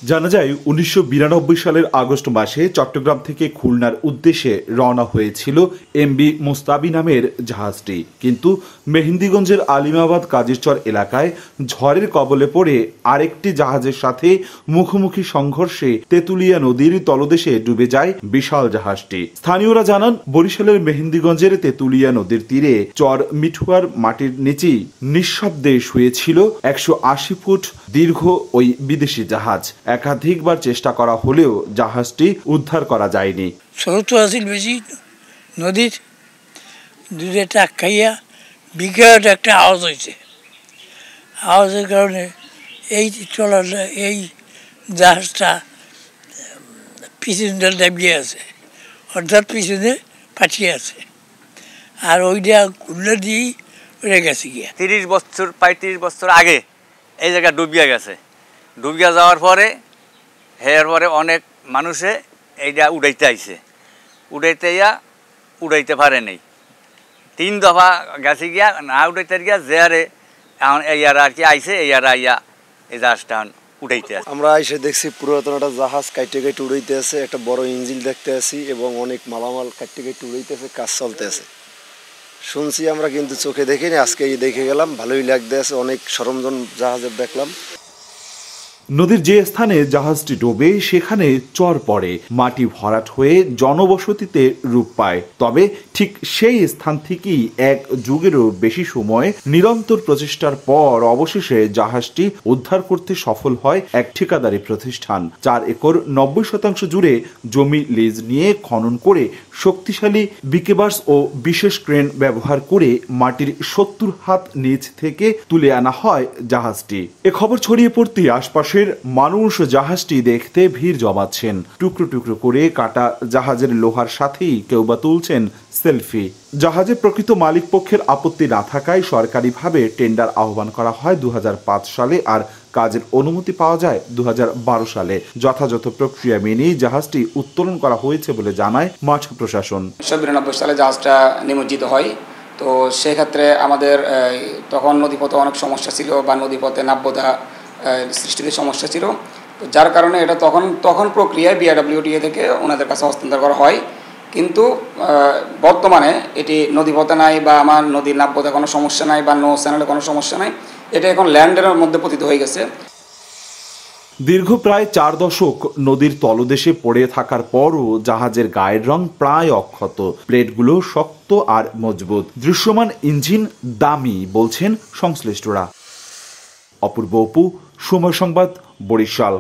জানা যায় ১৯৯২ সালের আগস্ট মাসে চট্টগ্রাম থেকে খুলনার উদ্দেশ্যে রওনা হয়েছিল এমবি মুস্তাবি নামের জাহাজটি, কিন্তু মেহেন্দিগঞ্জের আলিমাবাদ কাজীরচর এলাকায় ঝড়ের কবলে পড়ে আরেকটি জাহাজের সাথে মুখোমুখি সংঘর্ষে তেঁতুলিয়া নদীর তলদেশে ডুবে যায় বিশাল জাহাজটি। স্থানীয়রা জানান, বরিশালের মেহেন্দিগঞ্জের তেঁতুলিয়া নদীর তীরে চর মিঠুয়ার মাটির নিচেই নিঃশব্দে শুয়েছিল ১৮০ ফুট দীর্ঘ ওই বিদেশি জাহাজ। একাধিকবার চেষ্টা করা হলেও জাহাজটি উদ্ধার করা যায়নি। স্রোত আসিল বেশি নদীর, দুধে টাক খাইয়া বিকট একটা আওয়াজ হয়েছে। আওয়াজের কারণে এই এই জাহাজটা পিছনে ডাবিয়ে আছে, অর্থাৎ পিছনে পাঠিয়ে আছে, আর ওইটা খুলনা দিয়েই উড়ে গেছে গিয়া। ৩৫ বছর আগে এই জায়গা ডুবিয়া গেছে। ডুবিয়া যাওয়ার পরে অনেক মানুষে এইটা উড়াইতে আইছে, উড়াইতে পারে নাই। ৩ দফা গেছে গিয়া, না উড়াইতে গিয়া যেয়ারে এইয়ারা আর কি আইছে, এইয়ারা আইয়া এই জাহাজটা উড়াইতে আছে। আমরা এসে দেখছি পুরাতন একটা জাহাজ কাইটে উড়াইতে আছে, একটা বড় ইঞ্জিন দেখতে আছি এবং অনেক মালামাল কাইটে উড়াইতেছে, কাজ চলতে আছে। শুনছি আমরা, কিন্তু চোখে দেখিনি, আজকে দেখে গেলাম, ভালোই লাগতে আছে। অনেক সরঞ্জাম জাহাজের দেখলাম। নদীর যে স্থানে জাহাজটি ডোবে সেখানে চর পড়ে, মাটি ভরাট হয়ে জনবসতিতে রূপ পায়। তবে ঠিক সেই স্থান থেকেই এক যুগেরও বেশি সময় নিরন্তর প্রচেষ্টার পর অবশেষে জাহাজটি উদ্ধার করতে সফল হয় এক ঠিকাদারি প্রতিষ্ঠান। ৪ একর ৯০% জুড়ে জমি লিজ নিয়ে খনন করে শক্তিশালী বিকেবার্স ও বিশেষ ক্রেন ব্যবহার করে মাটির ৭০ হাত নিচ থেকে তুলে আনা হয় জাহাজটি। এ খবর ছড়িয়ে পড়তে আশপাশে মানুষ জাহাজটি দেখতে ভিড় জমাচ্ছেন। টুকরো টুকরো করে কাটা জাহাজের লোহার সাথেই কেউ বা তুলছেন সেলফি। জাহাজের প্রকৃত মালিক পক্ষের আপত্তি না থাকায় সরকারিভাবে টেন্ডার আহ্বান করা হয় ২০০৫ সালে, আর কাজের অনুমতি পাওয়া যায় ২০১২ সালে। যথাযথ প্রক্রিয়া মেনেই জাহাজটি উত্তোলন করা হয়েছে বলে জানায় মাঠ প্রশাসন। ১৯৯২ সালে জাহাজটা নিমজ্জিত হয়। তো সেক্ষেত্রে আমাদের তখন নদীপথে অনেক সমস্যা ছিল, বা নদীপথে নাব্যতা সৃষ্টিতে সমস্যা ছিল। তো যার কারণে এটা তখন প্রক্রিয়ায় বিআরডব্লিউটিএ থেকে ওনাদের কাছে হস্তান্তর করা হয়। কিন্তু বর্তমানে এটি নদীপথে নাই, বা আমার নদীর নাব্যতা কোনো সমস্যা নাই, বা নো চ্যানেলে কোনো সমস্যা নাই, এটা এখন ল্যান্ডের মধ্যে পতিত হয়ে গেছে। দীর্ঘ প্রায় ৪ দশক নদীর তলদেশে পড়ে থাকার পরও জাহাজের গায়ের রং প্রায় অক্ষত, প্লেটগুলো শক্ত আর মজবুত, দৃশ্যমান ইঞ্জিন দামি বলছেন সংশ্লিষ্টরা। অপূর্ব অপু, সময় সংবাদ, বরিশাল।